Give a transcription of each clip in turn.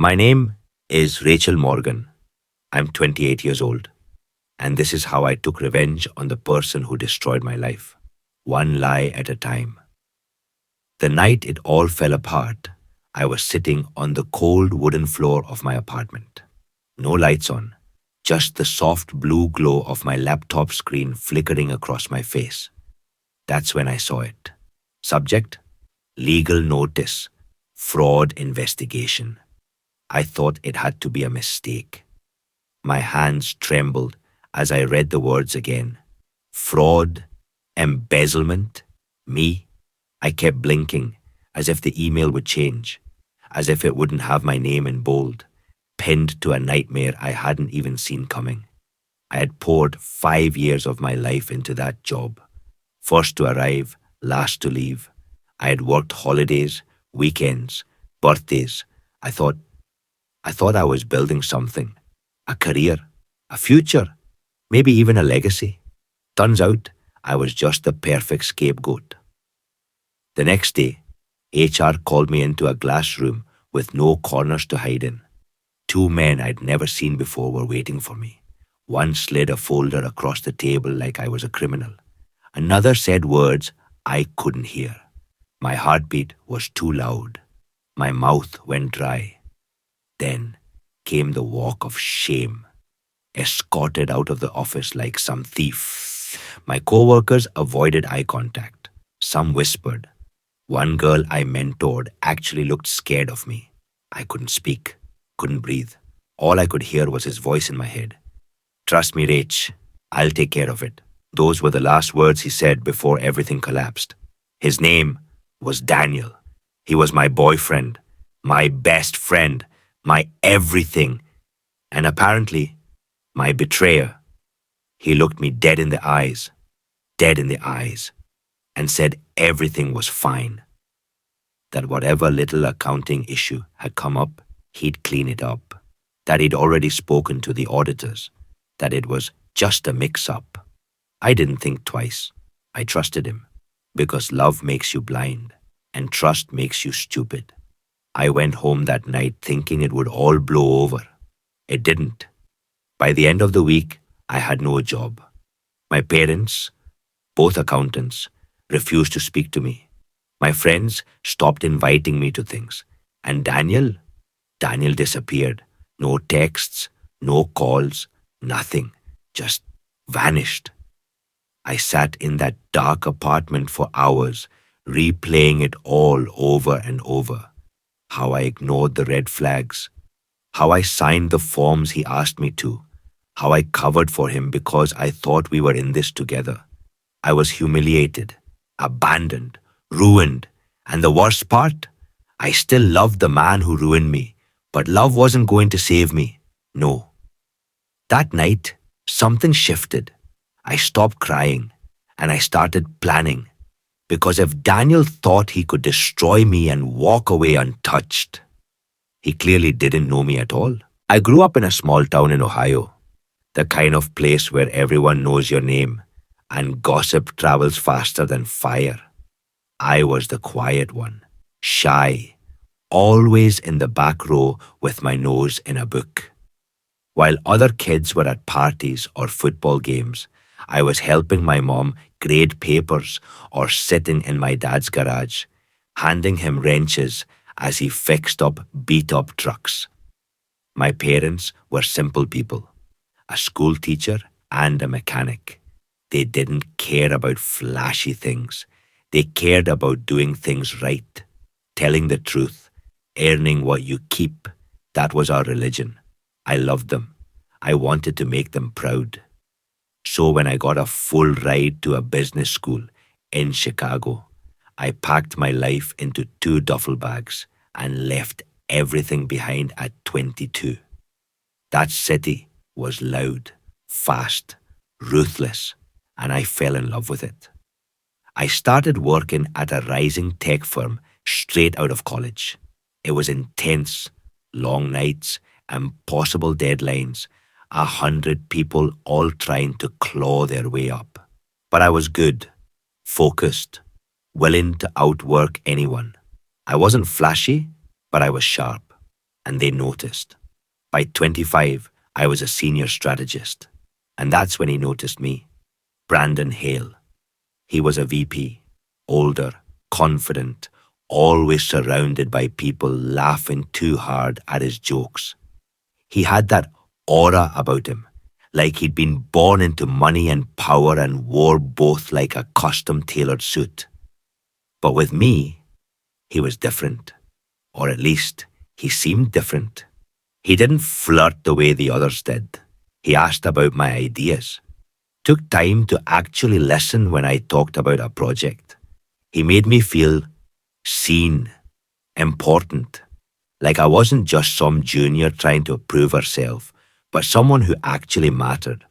My name is Rachel Morgan. I'm 28 years old, and this is how I took revenge on the person who destroyed my life, one lie at a time. The night it all fell apart, I was sitting on the cold wooden floor of my apartment. No lights on, just the soft blue glow of my laptop screen flickering across my face. That's when I saw it. Subject: legal notice, fraud investigation. I thought it had to be a mistake. My hands trembled as I read the words again. Fraud, embezzlement, me. I kept blinking, as if the email would change, as if it wouldn't have my name in bold, pinned to a nightmare I hadn't even seen coming. I had poured 5 years of my life into that job. First to arrive, last to leave. I had worked holidays, weekends, birthdays. I thought I was building something, a career, a future, maybe even a legacy. Turns out I was just the perfect scapegoat. The next day, HR called me into a glass room with no corners to hide in. Two men I'd never seen before were waiting for me. One slid a folder across the table like I was a criminal. Another said words I couldn't hear. My heartbeat was too loud. My mouth went dry. Then came the walk of shame, escorted out of the office like some thief. My coworkers avoided eye contact. Some whispered. One girl I mentored actually looked scared of me. I couldn't speak, couldn't breathe. All I could hear was his voice in my head. Trust me, Rach, I'll take care of it. Those were the last words he said before everything collapsed. His name was Daniel. He was my boyfriend, my best friend, my everything, and apparently my betrayer. He looked me dead in the eyes, and said everything was fine. That whatever little accounting issue had come up, he'd clean it up. That he'd already spoken to the auditors. That it was just a mix-up. I didn't think twice. I trusted him, because love makes you blind, and trust makes you stupid. I went home that night thinking it would all blow over. It didn't. By the end of the week, I had no job. My parents, both accountants, refused to speak to me. My friends stopped inviting me to things. And Daniel disappeared. No texts, no calls, nothing. Just vanished. I sat in that dark apartment for hours, replaying it all over and over. How I ignored the red flags. How I signed the forms he asked me to. How I covered for him because I thought we were in this together. I was humiliated, abandoned, ruined. And the worst part? I still loved the man who ruined me, but love wasn't going to save me. No. That night, something shifted. I stopped crying, and I started planning. Because if Daniel thought he could destroy me and walk away untouched, he clearly didn't know me at all. I grew up in a small town in Ohio, the kind of place where everyone knows your name and gossip travels faster than fire. I was the quiet one, shy, always in the back row with my nose in a book. While other kids were at parties or football games, I was helping my mom grade papers or sitting in my dad's garage, handing him wrenches as he fixed up beat-up trucks. My parents were simple people, a school teacher and a mechanic. They didn't care about flashy things. They cared about doing things right, telling the truth, earning what you keep. That was our religion. I loved them. I wanted to make them proud. So when I got a full ride to a business school in Chicago, I packed my life into 2 duffel bags and left everything behind at 22. That city was loud, fast, ruthless, and I fell in love with it. I started working at a rising tech firm straight out of college. It was intense, long nights, impossible deadlines, 100 people all trying to claw their way up. But I was good, focused, willing to outwork anyone. I wasn't flashy, but I was sharp. and they noticed. By 25, I was a senior strategist, and that's when he noticed me. Brandon Hale. He was a VP, older, confident, always surrounded by people laughing too hard at his jokes. He had that aura about him, like he'd been born into money and power and wore both like a custom tailored suit. But with me, he was different, or at least he seemed different. He didn't flirt the way the others did. He asked about my ideas, took time to actually listen when I talked about a project. He made me feel seen, important, like I wasn't just some junior trying to prove herself, but someone who actually mattered.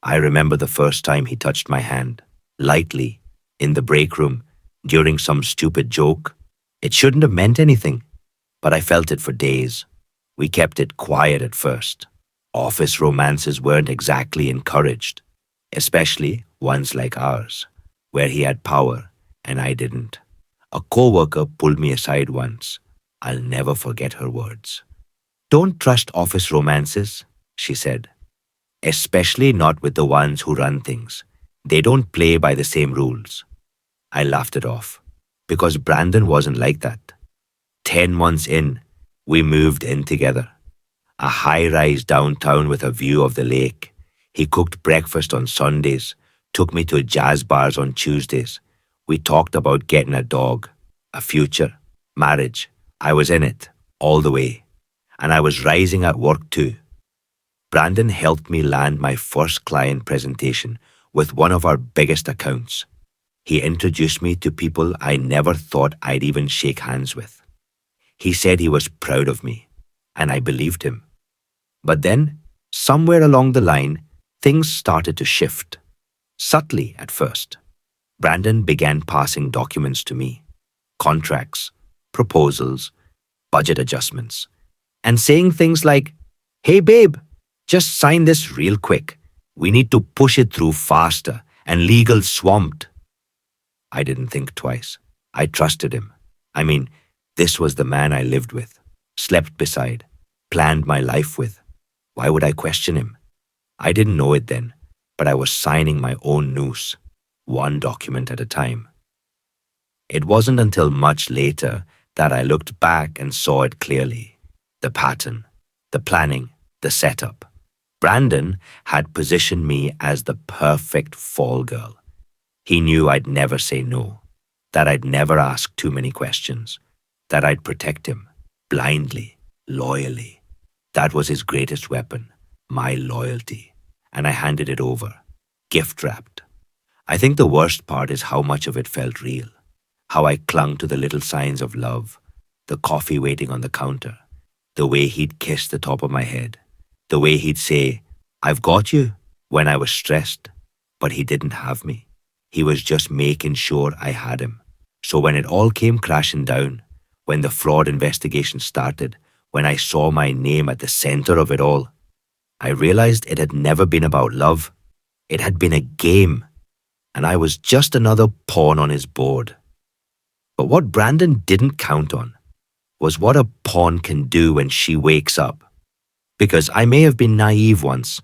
I remember the first time he touched my hand, lightly, in the break room, during some stupid joke. It shouldn't have meant anything, but I felt it for days. We kept it quiet at first. Office romances weren't exactly encouraged, especially ones like ours, where he had power and I didn't. A coworker pulled me aside once. I'll never forget her words. "Don't trust office romances," she said, "especially not with the ones who run things. They don't play by the same rules." I laughed it off, because Brandon wasn't like that. 10 months in, we moved in together. A high-rise downtown with a view of the lake. He cooked breakfast on Sundays, took me to jazz bars on Tuesdays. We talked about getting a dog, a future, marriage. I was in it, all the way. And I was rising at work too. Brandon helped me land my first client presentation with one of our biggest accounts. He introduced me to people I never thought I'd even shake hands with. He said he was proud of me, and I believed him. But then, somewhere along the line, things started to shift. Subtly at first. Brandon began passing documents to me, contracts, proposals, budget adjustments, and saying things like, "Hey babe, just sign this real quick. We need to push it through faster, and legal swamped." I didn't think twice. I trusted him. I mean, this was the man I lived with, slept beside, planned my life with. Why would I question him? I didn't know it then, but I was signing my own noose, one document at a time. It wasn't until much later that I looked back and saw it clearly. The pattern, the planning, the setup. Brandon had positioned me as the perfect fall girl. He knew I'd never say no, that I'd never ask too many questions, that I'd protect him, blindly, loyally. That was his greatest weapon, my loyalty, and I handed it over, gift-wrapped. I think the worst part is how much of it felt real, how I clung to the little signs of love, the coffee waiting on the counter, the way he'd kiss the top of my head, the way he'd say, "I've got you," when I was stressed, but he didn't have me. He was just making sure I had him. So when it all came crashing down, when the fraud investigation started, when I saw my name at the center of it all, I realized it had never been about love. It had been a game, and I was just another pawn on his board. But what Brandon didn't count on was what a pawn can do when she wakes up. Because I may have been naive once,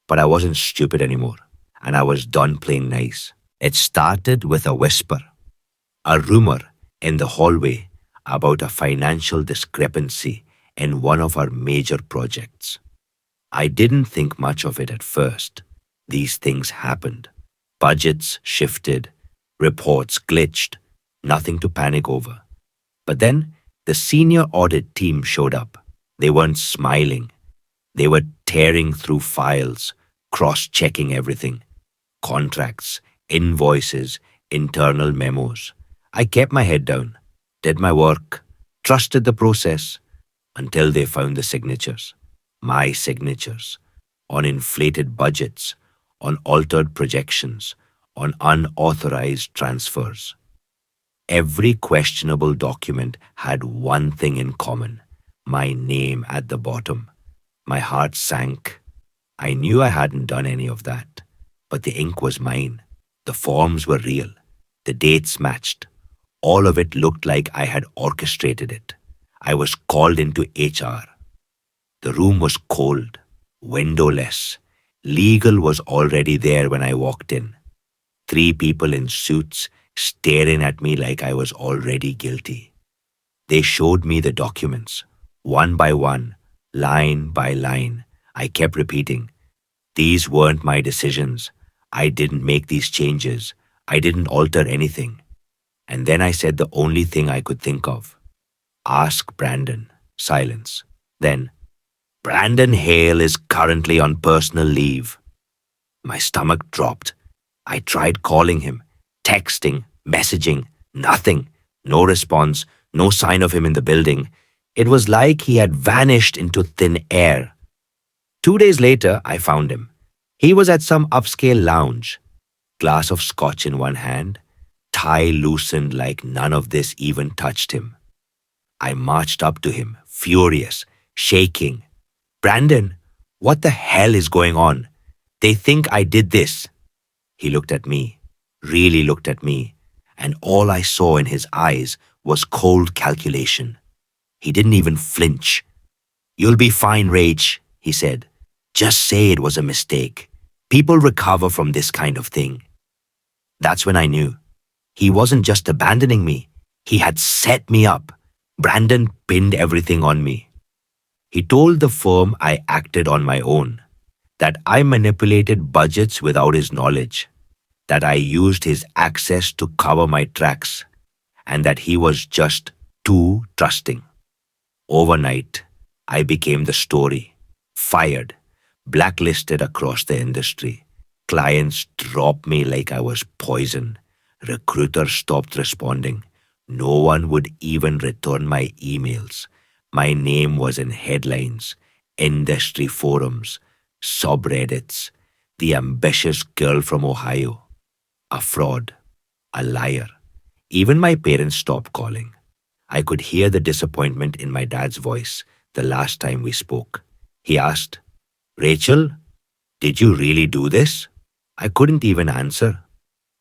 but I wasn't stupid anymore, and I was done playing nice. It started with a whisper, a rumor in the hallway about a financial discrepancy in one of our major projects. I didn't think much of it at first. These things happened. Budgets shifted, reports glitched, nothing to panic over. But then the senior audit team showed up. They weren't smiling. They were tearing through files, cross-checking everything. Contracts, invoices, internal memos. I kept my head down, did my work, trusted the process, until they found the signatures, my signatures, on inflated budgets, on altered projections, on unauthorized transfers. Every questionable document had one thing in common, my name at the bottom. My heart sank. I knew I hadn't done any of that, but the ink was mine. The forms were real. The dates matched. All of it looked like I had orchestrated it. I was called into HR. The room was cold, windowless. Legal was already there when I walked in. 3 people in suits staring at me like I was already guilty. They showed me the documents, one by one, line by line. I kept repeating, these weren't my decisions. I didn't make these changes. I didn't alter anything. And then I said the only thing I could think of. Ask Brandon. Silence. Then, Brandon Hale is currently on personal leave. My stomach dropped. I tried calling him, texting, messaging, nothing. No response, no sign of him in the building. It was like he had vanished into thin air. 2 days later, I found him. He was at some upscale lounge, glass of scotch in one hand, tie loosened like none of this even touched him. I marched up to him, furious, shaking. Brandon, what the hell is going on? They think I did this. He looked at me, really looked at me, and all I saw in his eyes was cold calculation. He didn't even flinch. You'll be fine, Rach, he said. Just say it was a mistake. People recover from this kind of thing. That's when I knew. He wasn't just abandoning me. He had set me up. Brandon pinned everything on me. He told the firm I acted on my own, that I manipulated budgets without his knowledge, that I used his access to cover my tracks, and that he was just too trusting. Overnight, I became the story. Fired, blacklisted across the industry. Clients dropped me like I was poison. Recruiters stopped responding. No one would even return my emails. My name was in headlines, industry forums, subreddits. The ambitious girl from Ohio. A fraud. A liar. Even my parents stopped calling. I could hear the disappointment in my dad's voice the last time we spoke. He asked, Rachel, did you really do this? I couldn't even answer.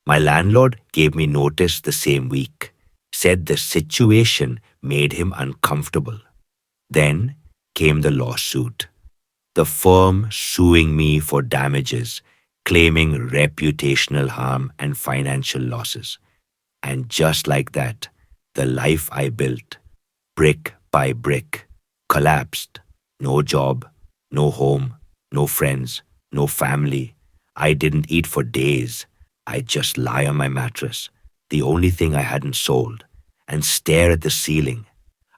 My landlord gave me notice the same week, said the situation made him uncomfortable. Then came the lawsuit. The firm suing me for damages, claiming reputational harm and financial losses. And just like that, the life I built, brick by brick, collapsed. No job, no home, no friends, no family. I didn't eat for days. I'd just lie on my mattress, the only thing I hadn't sold, and stare at the ceiling.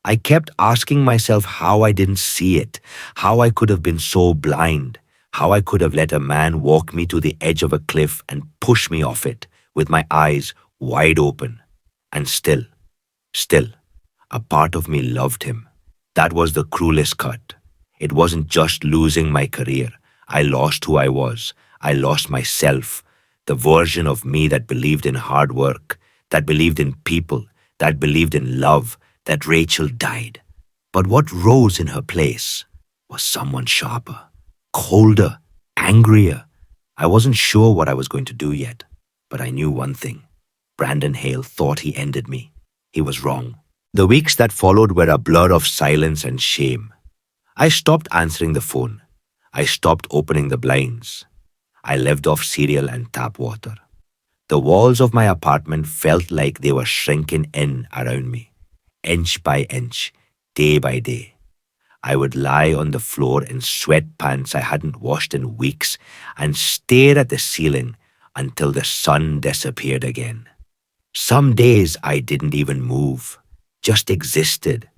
I kept asking myself how I didn't see it, how I could have been so blind, how I could have let a man walk me to the edge of a cliff and push me off it with my eyes wide open. And still, a part of me loved him. That was the cruelest cut. It wasn't just losing my career. I lost who I was. I lost myself, the version of me that believed in hard work, that believed in people, that believed in love, that Rachel died. But what rose in her place was someone sharper, colder, angrier. I wasn't sure what I was going to do yet, but I knew one thing. Brandon Hale thought he ended me. He was wrong. The weeks that followed were a blur of silence and shame. I stopped answering the phone. I stopped opening the blinds. I lived off cereal and tap water. The walls of my apartment felt like they were shrinking in around me, inch by inch, day by day. I would lie on the floor in sweatpants I hadn't washed in weeks and stare at the ceiling until the sun disappeared again. Some days I didn't even move, just existed,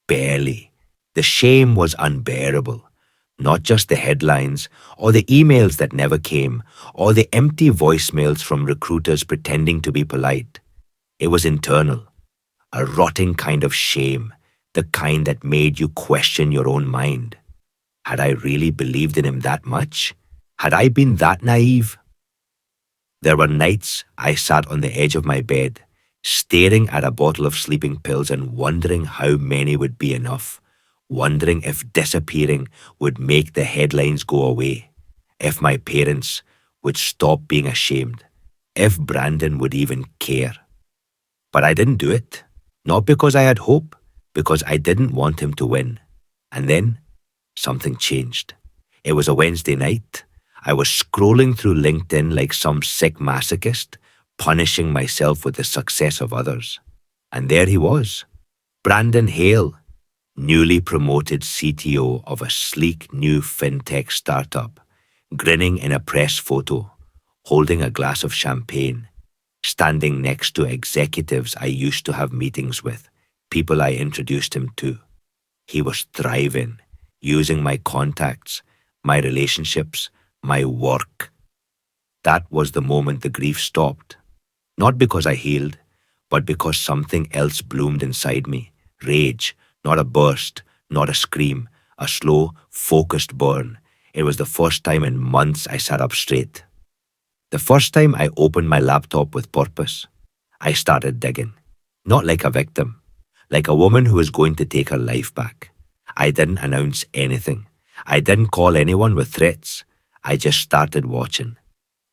barely. The shame was unbearable. Not just the headlines, or the emails that never came, or the empty voicemails from recruiters pretending to be polite. It was internal, a rotting kind of shame, the kind that made you question your own mind. Had I really believed in him that much? Had I been that naive? There were nights I sat on the edge of my bed, staring at a bottle of sleeping pills and wondering how many would be enough, wondering if disappearing would make the headlines go away, if my parents would stop being ashamed, if Brandon would even care. But I didn't do it, not because I had hope, because I didn't want him to win. And then something changed. It was a Wednesday night. I was scrolling through LinkedIn like some sick masochist, punishing myself with the success of others. And there he was, Brandon Hale, newly promoted CTO of a sleek new fintech startup, grinning in a press photo, holding a glass of champagne, standing next to executives I used to have meetings with, people I introduced him to. He was thriving, using my contacts, my relationships, my work. That was the moment the grief stopped. Not because I healed, but because something else bloomed inside me. Rage, not a burst, not a scream, a slow, focused burn. It was the first time in months I sat up straight. The first time I opened my laptop with purpose. I started digging. Not like a victim, like a woman who was going to take her life back. I didn't announce anything. I didn't call anyone with threats. I just started watching.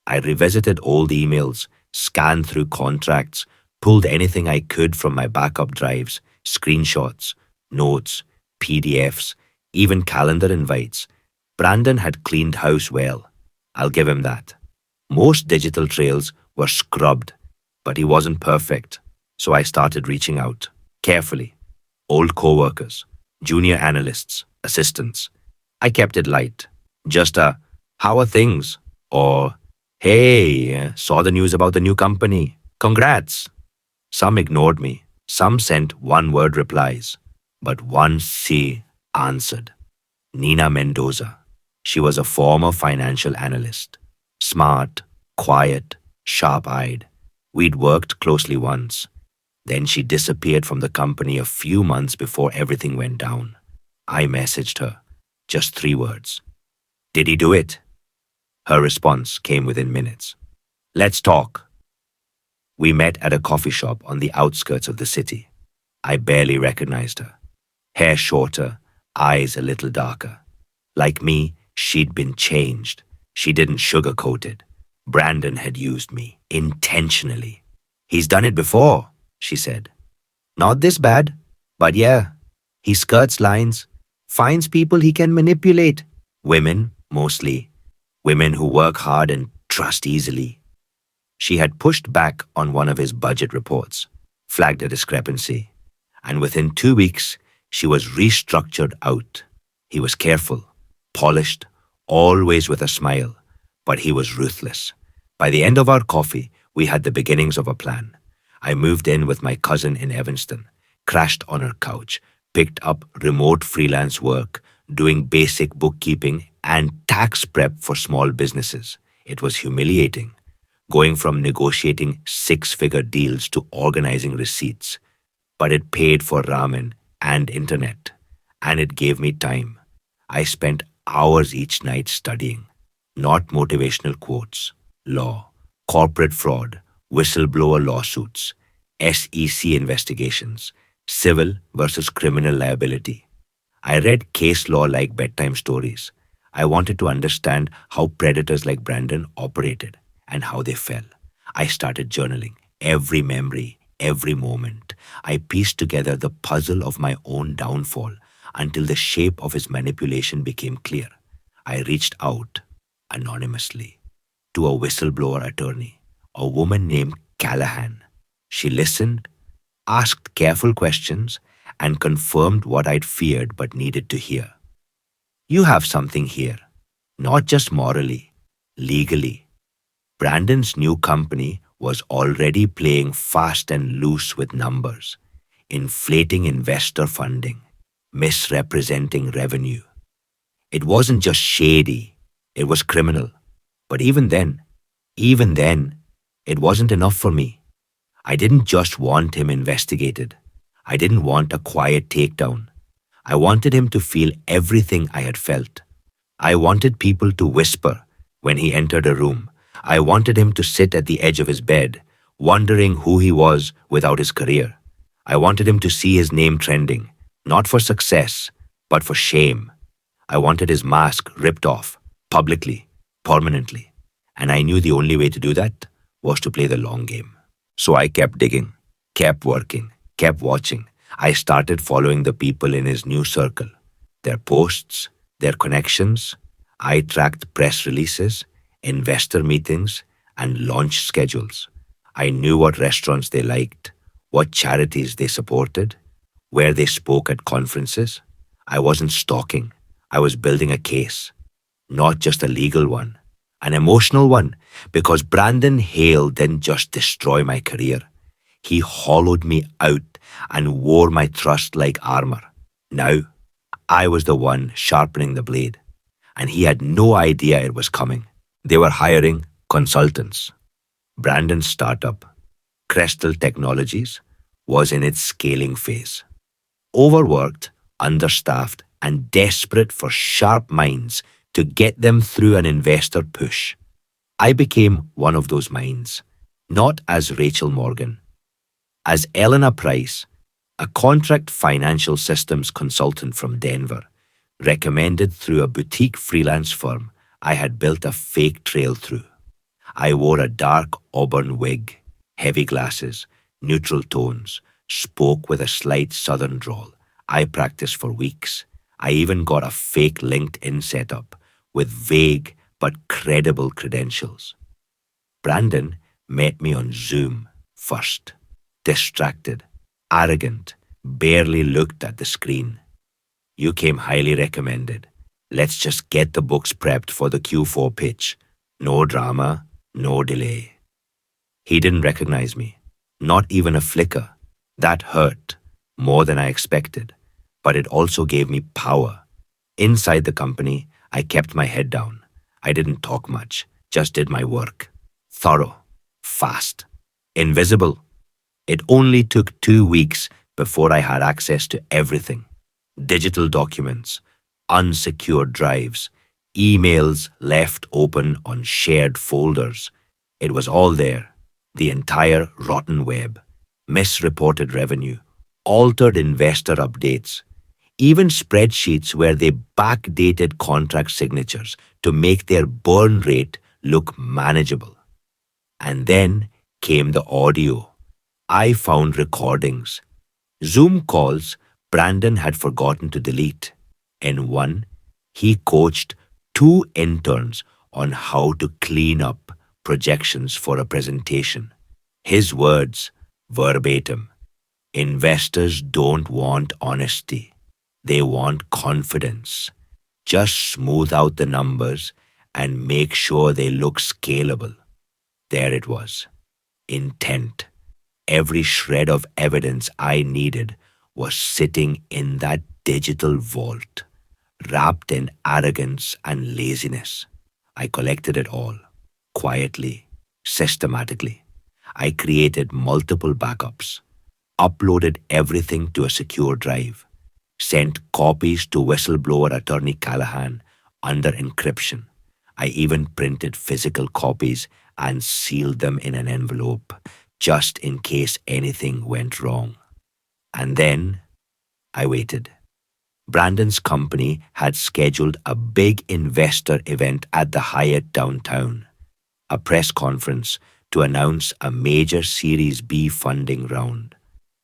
I revisited old emails, scanned through contracts, pulled anything I could from my backup drives, screenshots, notes, PDFs, even calendar invites. Brandon had cleaned house well. I'll give him that. Most digital trails were scrubbed, but he wasn't perfect. So I started reaching out, carefully. Old coworkers, junior analysts, assistants. I kept it light. Just a, how are things? Or, hey, saw the news about the new company. Congrats. Some ignored me. Some sent one-word replies. But one C answered. Nina Mendoza. She was a former financial analyst. Smart, quiet, sharp-eyed. We'd worked closely once. Then she disappeared from the company a few months before everything went down. I messaged her. Just 3 words. Did he do it? Her response came within minutes. Let's talk. We met at a coffee shop on the outskirts of the city. I barely recognized her. Hair shorter, eyes a little darker. Like me, she'd been changed. She didn't sugarcoat it. Brandon had used me, intentionally. He's done it before, she said. Not this bad, but yeah. He skirts lines, finds people he can manipulate. Women, mostly. Women who work hard and trust easily. She had pushed back on one of his budget reports, flagged a discrepancy, and within 2 weeks, she was restructured out. He was careful, polished, always with a smile, but he was ruthless. By the end of our coffee, we had the beginnings of a plan. I moved in with my cousin in Evanston, crashed on her couch, picked up remote freelance work, doing basic bookkeeping and tax prep for small businesses. It was humiliating, going from negotiating 6-figure deals to organizing receipts. But it paid for ramen and internet, and it gave me time. I spent hours each night studying, not motivational quotes, law, corporate fraud, whistleblower lawsuits, SEC investigations, civil versus criminal liability. I read case law like bedtime stories. I wanted to understand how predators like Brandon operated and how they fell. I started journaling every memory, every moment. I pieced together the puzzle of my own downfall until the shape of his manipulation became clear. I reached out, anonymously, to a whistleblower attorney, a woman named Callahan. She listened, asked careful questions, and confirmed what I'd feared but needed to hear. You have something here, not just morally, legally. Brandon's new company was already playing fast and loose with numbers, inflating investor funding, misrepresenting revenue. It wasn't just shady, it was criminal. But even then, it wasn't enough for me. I didn't just want him investigated. I didn't want a quiet takedown. I wanted him to feel everything I had felt. I wanted people to whisper when he entered a room. I wanted him to sit at the edge of his bed, wondering who he was without his career. I wanted him to see his name trending, not for success, but for shame. I wanted his mask ripped off, publicly, permanently. And I knew the only way to do that was to play the long game. So I kept digging, kept working, kept watching. I started following the people in his new circle, their posts, their connections. I tracked press releases, investor meetings, and launch schedules. I knew what restaurants they liked, what charities they supported, where they spoke at conferences. I wasn't stalking, I was building a case, not just a legal one, an emotional one, because Brandon Hale didn't just destroy my career. He hollowed me out and wore my trust like armor. Now, I was the one sharpening the blade, and he had no idea it was coming. They were hiring consultants. Brandon's startup, Crystal Technologies, was in its scaling phase. Overworked, understaffed, and desperate for sharp minds to get them through an investor push. I became one of those minds, not as Rachel Morgan, as Elena Price, a contract financial systems consultant from Denver, recommended through a boutique freelance firm I had built a fake trail through. I wore a dark auburn wig, heavy glasses, neutral tones, spoke with a slight southern drawl. I practiced for weeks. I even got a fake LinkedIn setup with vague but credible credentials. Brandon met me on Zoom first, distracted, arrogant, barely looked at the screen. You came highly recommended. Let's just get the books prepped for the Q4 pitch. No drama, no delay. He didn't recognize me, not even a flicker. That hurt more than I expected, but it also gave me power. Inside the company, I kept my head down. I didn't talk much, just did my work. Thorough, fast, invisible. It only took 2 weeks before I had access to everything. Digital documents, unsecured drives, emails left open on shared folders. It was all there, the entire rotten web, misreported revenue, altered investor updates, even spreadsheets where they backdated contract signatures to make their burn rate look manageable. And then came the audio. I found recordings, Zoom calls Brandon had forgotten to delete. In one, he coached 2 interns on how to clean up projections for a presentation. His words, verbatim: investors don't want honesty. They want confidence. Just smooth out the numbers and make sure they look scalable. There it was. Intent. Every shred of evidence I needed was sitting in that digital vault, wrapped in arrogance and laziness. I collected it all, quietly, systematically. I created multiple backups, uploaded everything to a secure drive, sent copies to whistleblower attorney Callahan under encryption. I even printed physical copies and sealed them in an envelope, just in case anything went wrong. And then I waited. Brandon's company had scheduled a big investor event at the Hyatt downtown, a press conference to announce a major Series B funding round.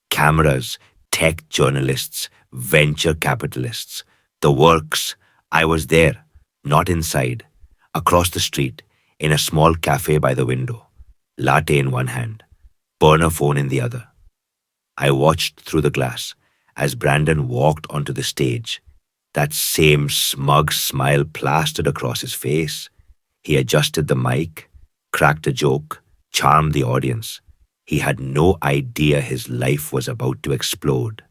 Cameras, tech journalists, venture capitalists, the works. I was there, not inside, across the street, in a small cafe by the window, latte in one hand, burner phone in the other. I watched through the glass as Brandon walked onto the stage, that same smug smile plastered across his face. He adjusted the mic, cracked a joke, charmed the audience. He had no idea his life was about to explode.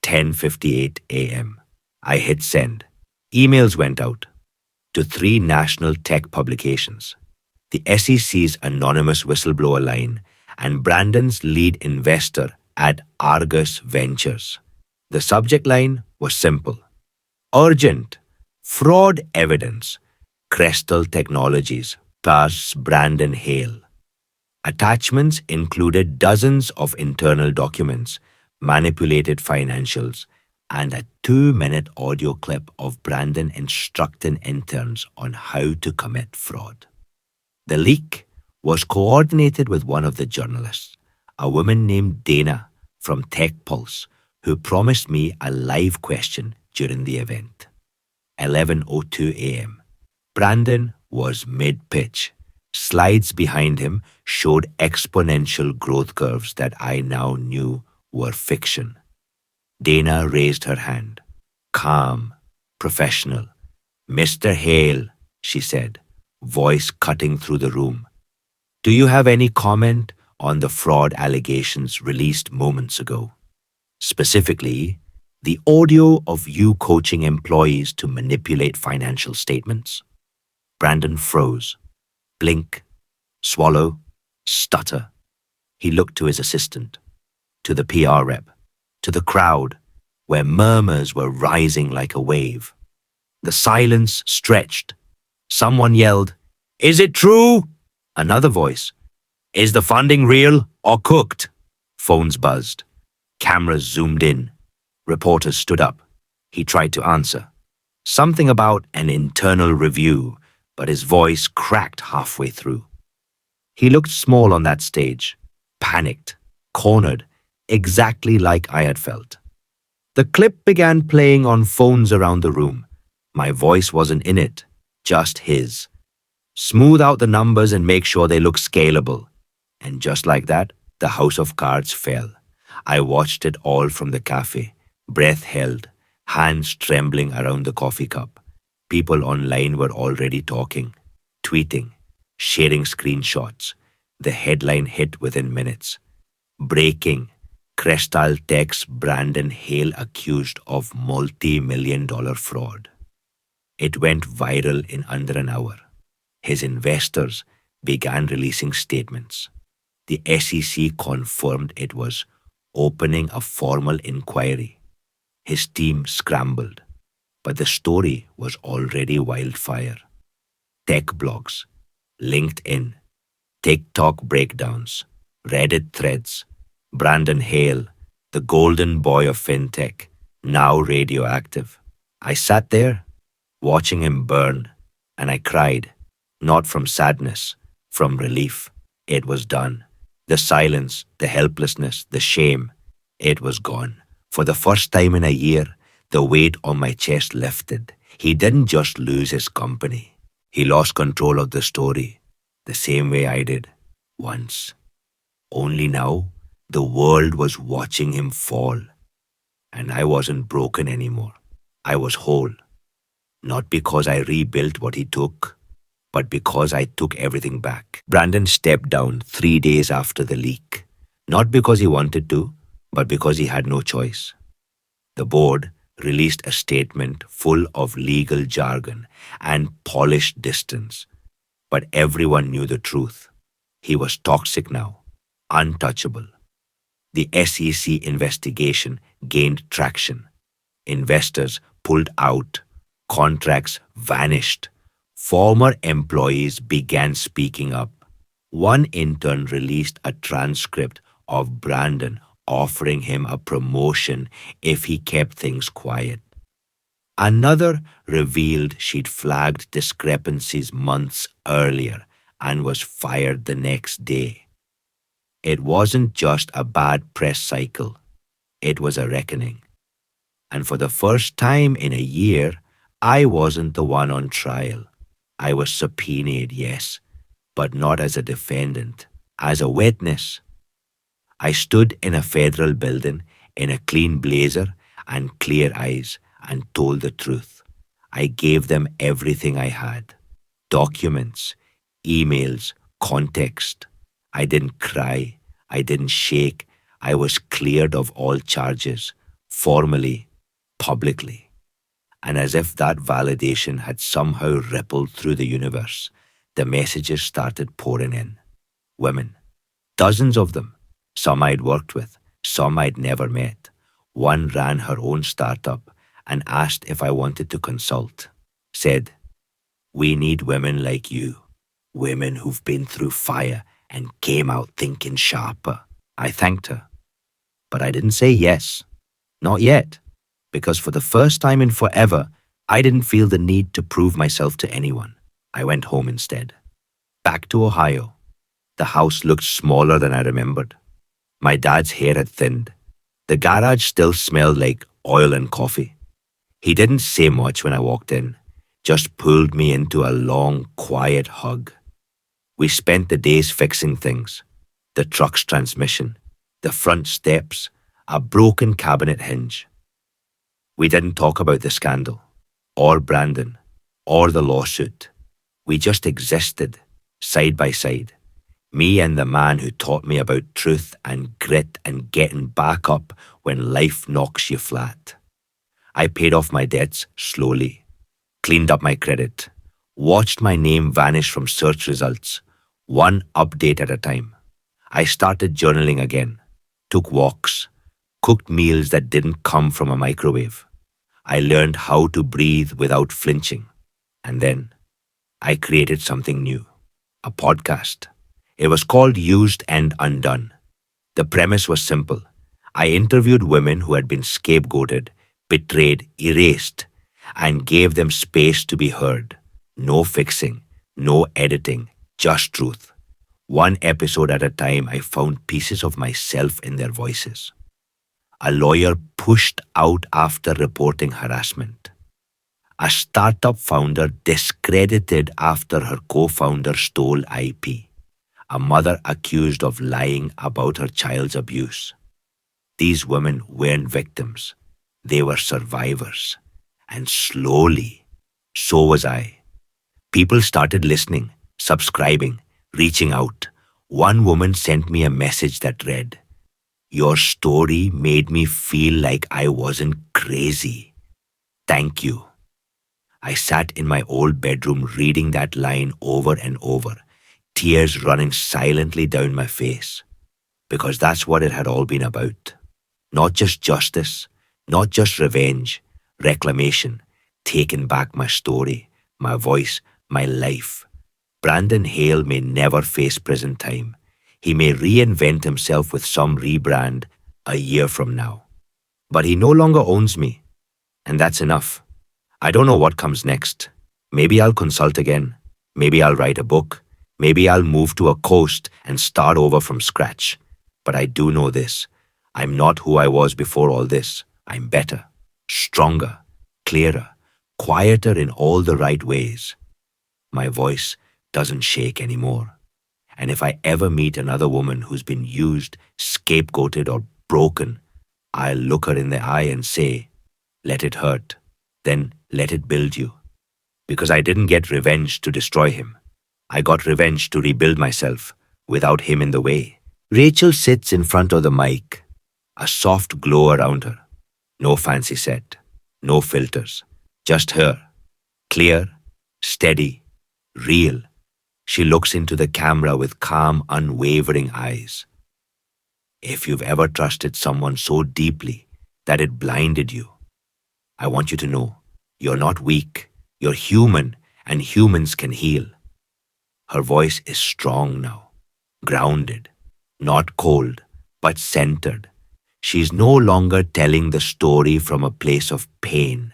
10:58 a.m. I hit send. Emails went out to 3 national tech publications, the SEC's anonymous whistleblower line, and Brandon's lead investor at Argus Ventures. The subject line was simple: urgent, fraud evidence, Crystal Technologies, plus Brandon Hale. Attachments included dozens of internal documents, manipulated financials, and a 2-minute audio clip of Brandon instructing interns on how to commit fraud. The leak was coordinated with one of the journalists, a woman named Dana from Tech Pulse, who promised me a live question during the event. 11:02 a.m. Brandon was mid-pitch. Slides behind him showed exponential growth curves that I now knew were fiction. Dana raised her hand. Calm, professional. Mr. Hale, she said, voice cutting through the room. Do you have any comment on the fraud allegations released moments ago? Specifically, the audio of you coaching employees to manipulate financial statements? Brandon froze. Blink, swallow, stutter. He looked to his assistant, to the PR rep, to the crowd, where murmurs were rising like a wave. The silence stretched. Someone yelled, Is it true? Another voice, Is the funding real or cooked? Phones buzzed. Cameras zoomed in. Reporters stood up. He tried to answer. Something about an internal review, but his voice cracked halfway through. He looked small on that stage, panicked, cornered, exactly like I had felt. The clip began playing on phones around the room. My voice wasn't in it, just his. Smooth out the numbers and make sure they look scalable. And just like that, the house of cards fell. I watched it all from the cafe, breath held, hands trembling around the coffee cup. People online were already talking, tweeting, sharing screenshots. The headline hit within minutes. Breaking. Crestal Tech's Brandon Hale accused of multi-million-dollar fraud. It went viral in under an hour. His investors began releasing statements. The SEC confirmed it was opening a formal inquiry. His team scrambled, but the story was already wildfire. Tech blogs, LinkedIn, TikTok breakdowns, Reddit threads, Brandon Hale, the golden boy of fintech, now radioactive. I sat there, watching him burn, and I cried, not from sadness, from relief. It was done. The silence, the helplessness, the shame, it was gone. For the first time in a year, the weight on my chest lifted. He didn't just lose his company. He lost control of the story, the same way I did, once. Only now, the world was watching him fall. And I wasn't broken anymore. I was whole. Not because I rebuilt what he took, but because I took everything back. Brandon stepped down 3 days after the leak. Not because he wanted to, but because he had no choice. The board released a statement full of legal jargon and polished distance. But everyone knew the truth. He was toxic now, untouchable. The SEC investigation gained traction. Investors pulled out. Contracts vanished. Former employees began speaking up. One intern released a transcript of Brandon offering him a promotion if he kept things quiet. Another revealed she'd flagged discrepancies months earlier and was fired the next day. It wasn't just a bad press cycle. It was a reckoning. And for the first time in a year, I wasn't the one on trial. I was subpoenaed, yes, but not as a defendant, as a witness. I stood in a federal building in a clean blazer and clear eyes and told the truth. I gave them everything I had. Documents, emails, context. I didn't cry. I didn't shake. I was cleared of all charges, formally, publicly. And as if that validation had somehow rippled through the universe, the messages started pouring in. Women, dozens of them, some I'd worked with, some I'd never met. One ran her own startup and asked if I wanted to consult. Said, "We need women like you, women who've been through fire and came out thinking sharper." I thanked her, but I didn't say yes. Not yet. Because for the first time in forever, I didn't feel the need to prove myself to anyone. I went home instead. Back to Ohio. The house looked smaller than I remembered. My dad's hair had thinned. The garage still smelled like oil and coffee. He didn't say much when I walked in, just pulled me into a long, quiet hug. We spent the days fixing things: the truck's transmission, the front steps, a broken cabinet hinge. We didn't talk about the scandal, or Brandon, or the lawsuit. We just existed, side by side. Me and the man who taught me about truth and grit and getting back up when life knocks you flat. I paid off my debts slowly, cleaned up my credit, watched my name vanish from search results, one update at a time. I started journaling again, took walks, cooked meals that didn't come from a microwave. I learned how to breathe without flinching. And then I created something new, a podcast. It was called Used and Undone. The premise was simple. I interviewed women who had been scapegoated, betrayed, erased, and gave them space to be heard. No fixing, no editing, just truth. One episode at a time, I found pieces of myself in their voices. A lawyer pushed out after reporting harassment. A startup founder discredited after her co-founder stole IP. A mother accused of lying about her child's abuse. These women weren't victims. They were survivors. And slowly, so was I. People started listening, subscribing, reaching out. One woman sent me a message that read, "Your story made me feel like I wasn't crazy. Thank you." I sat in my old bedroom reading that line over and over, tears running silently down my face. Because that's what it had all been about. Not just justice, not just revenge, reclamation, taking back my story, my voice, my life. Brandon Hale may never face prison time. He may reinvent himself with some rebrand a year from now. But he no longer owns me, and that's enough. I don't know what comes next. Maybe I'll consult again. Maybe I'll write a book. Maybe I'll move to a coast and start over from scratch. But I do know this. I'm not who I was before all this. I'm better, stronger, clearer, quieter in all the right ways. My voice doesn't shake anymore. And if I ever meet another woman who's been used, scapegoated, or broken, I'll look her in the eye and say, let it hurt, then let it build you. Because I didn't get revenge to destroy him. I got revenge to rebuild myself without him in the way. Rachel sits in front of the mic, a soft glow around her. No fancy set, no filters, just her. Clear, steady, real. She looks into the camera with calm, unwavering eyes. If you've ever trusted someone so deeply that it blinded you, I want you to know you're not weak, you're human, and humans can heal. Her voice is strong now, grounded, not cold, but centered. She's no longer telling the story from a place of pain.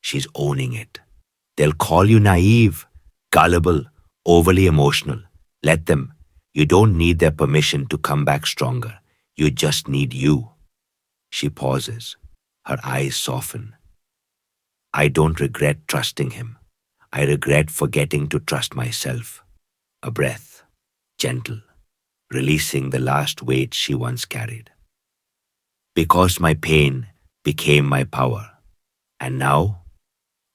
She's owning it. They'll call you naive, gullible, overly emotional. Let them. You don't need their permission to come back stronger. You just need you. She pauses. Her eyes soften. I don't regret trusting him. I regret forgetting to trust myself. A breath, gentle, releasing the last weight she once carried. Because my pain became my power. And now,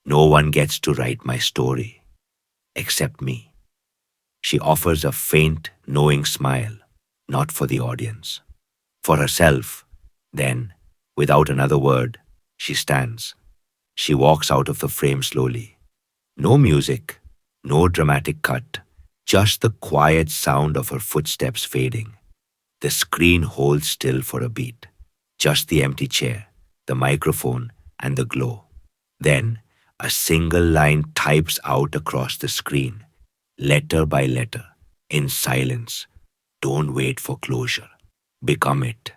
no one gets to write my story, except me. She offers a faint, knowing smile, not for the audience. For herself, then, without another word, she stands. She walks out of the frame slowly. No music, no dramatic cut, just the quiet sound of her footsteps fading. The screen holds still for a beat. Just the empty chair, the microphone, and the glow. Then, a single line types out across the screen, letter by letter, in silence. Don't wait for closure. Become it.